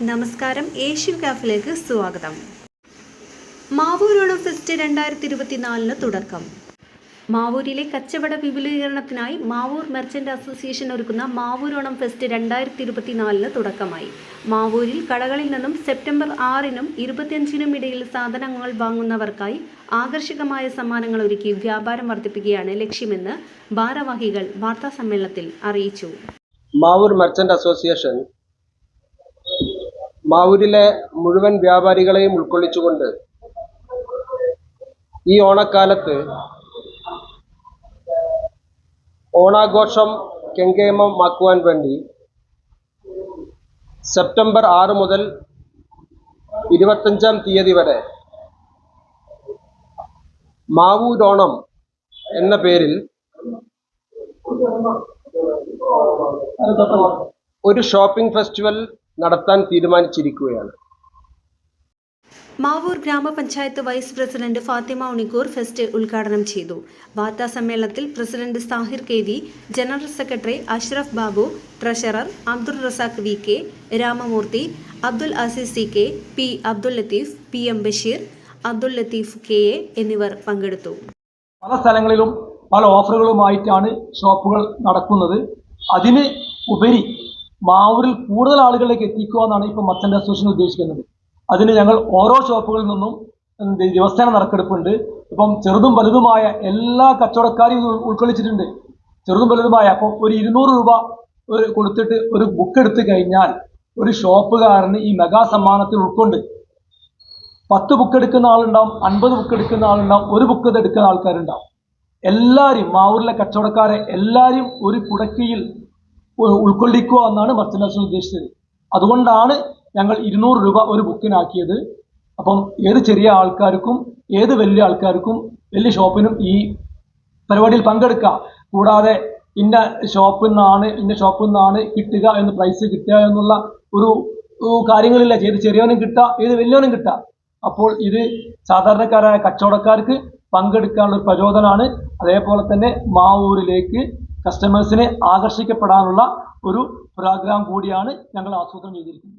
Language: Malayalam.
നമസ്കാരം, ഏഷ്യൻ കാഫിലേക്ക് സ്വാഗതം. മാവൂർ ഓണം ഫെസ്റ്റ് 2024 തുടക്കം. മാവൂരിലെ കച്ചവട വിപുലീകരണത്തിനായി മാവൂർ മെർച്ചന്റ് അസോസിയേഷൻ ഒരുക്കുന്ന മാവൂർ ഓണം ഫെസ്റ്റ് 2024 തുടക്കമായി. മാവൂരിൽ കടകളിൽ നിന്നും സെപ്റ്റംബർ 6-നും 25-നും ഇടയിൽ സാധനങ്ങൾ വാങ്ങുന്നവർക്കായി ആകർഷകമായ സമ്മാനങ്ങൾ ഒരുക്കി വ്യാപാരം വർദ്ധിപ്പിക്കുകയാണ് ലക്ഷ്യമെന്ന് ഭാരവാഹികൾ വാർത്താസമ്മേളനത്തിൽ അറിയിച്ചു. മാവൂർ മെർച്ചന്റ് അസോസിയേഷൻ മാവൂരിലെ മുഴുവൻ വ്യാപാരികളെയും ഉൾക്കൊള്ളിച്ചുകൊണ്ട് ഈ ഓണക്കാലത്ത് ഓണാഘോഷം കെങ്കേമമാക്കുവാൻ വേണ്ടി സെപ്റ്റംബർ 6 മുതൽ 25-ാം തീയതി വരെ മാവൂർ ഓണം എന്ന പേരിൽ ഒരു ഷോപ്പിംഗ് ഫെസ്റ്റിവൽ നടത്താൻ തീരുമാനിച്ചിരിക്കുകയാണ്. മാവൂർ ഗ്രാമപഞ്ചായത്ത് vice president Fathima Unikkoor fest ഉദ്ഘാടനം ചെയ്തു. വാർത്താസമ്മേളനത്തിൽ president Sahir KV, general secretary Ashraf Babu, treasurer Abdul Razak VK, Ramamoorthy, Abdul Azeez CK, P Abdul Latheef, PM Basheer, Abdul Latheef KA എന്നിവർ പങ്കെടുത്തു. പല സ്ഥലങ്ങളിലും പല ഓഫറുകളുമായിട്ടാണ് ഷോപ്പുകൾ നടക്കുന്നത്. അതിന് ഉപരി മാവൂരിൽ കൂടുതൽ ആളുകളിലേക്ക് എത്തിക്കുക എന്നാണ് ഇപ്പോൾ മെർച്ചന്റ് അസോസിയേഷൻ ഉദ്ദേശിക്കുന്നത്. അതിന് ഞങ്ങൾ ഓരോ ഷോപ്പുകളിൽ നിന്നും ദിവസേന നറുക്കെടുപ്പുണ്ട്. ഇപ്പം ചെറുതും വലുതുമായ എല്ലാ കച്ചവടക്കാരെയും ഉൾക്കൊള്ളിച്ചിട്ടുണ്ട്. ചെറുതും വലുതുമായ അപ്പോൾ ഒരു 200 രൂപ കൊടുത്തിട്ട് ഒരു ബുക്ക് എടുത്തു കഴിഞ്ഞാൽ ഒരു ഷോപ്പുകാരന് ഈ മെഗാ സമ്മാനത്തിൽ ഉൾക്കൊണ്ട് 10 ബുക്ക് എടുക്കുന്ന ആളുണ്ടാവും, 50 ബുക്ക് എടുക്കുന്ന ആളുണ്ടാവും, ഒരു ബുക്ക് എടുക്കുന്ന ആൾക്കാരുണ്ടാവും. എല്ലാവരും മാവൂരിലെ കച്ചവടക്കാരെ എല്ലാവരും ഒരു കുടക്കീഴിൽ ഉൾക്കൊള്ളിക്കുക എന്നാണ് മെർച്ചന്റ് അസോസിയേഷൻ ഉദ്ദേശിച്ചത്. അതുകൊണ്ടാണ് ഞങ്ങൾ 200 രൂപ ഒരു ബുക്കിനാക്കിയത്. അപ്പം ഏത് ചെറിയ ആൾക്കാർക്കും ഏത് വലിയ ആൾക്കാർക്കും വലിയ ഷോപ്പിനും ഈ പരിപാടിയിൽ പങ്കെടുക്കാം. കൂടാതെ ഇന്ന ഷോപ്പിൽ നിന്നാണ് കിട്ടുക എന്ന് പ്രൈസ് കിട്ടുക എന്നുള്ള ഒരു കാര്യങ്ങളില്ല. ഏത് ചെറിയവനും കിട്ടാം, ഏത് വലിയവനും കിട്ടാം. അപ്പോൾ ഇത് സാധാരണക്കാരായ കച്ചവടക്കാർക്ക് പങ്കെടുക്കാനുള്ള ഒരു പ്രചോദനമാണ്. അതേപോലെ തന്നെ മാവൂരിലേക്ക് കസ്റ്റമേഴ്സിനെ ആകർഷിക്കപ്പെടാനുള്ള ഒരു പ്രോഗ്രാം കൂടിയാണ് ഞങ്ങൾ ആസൂത്രണം ചെയ്തിരിക്കുന്നത്.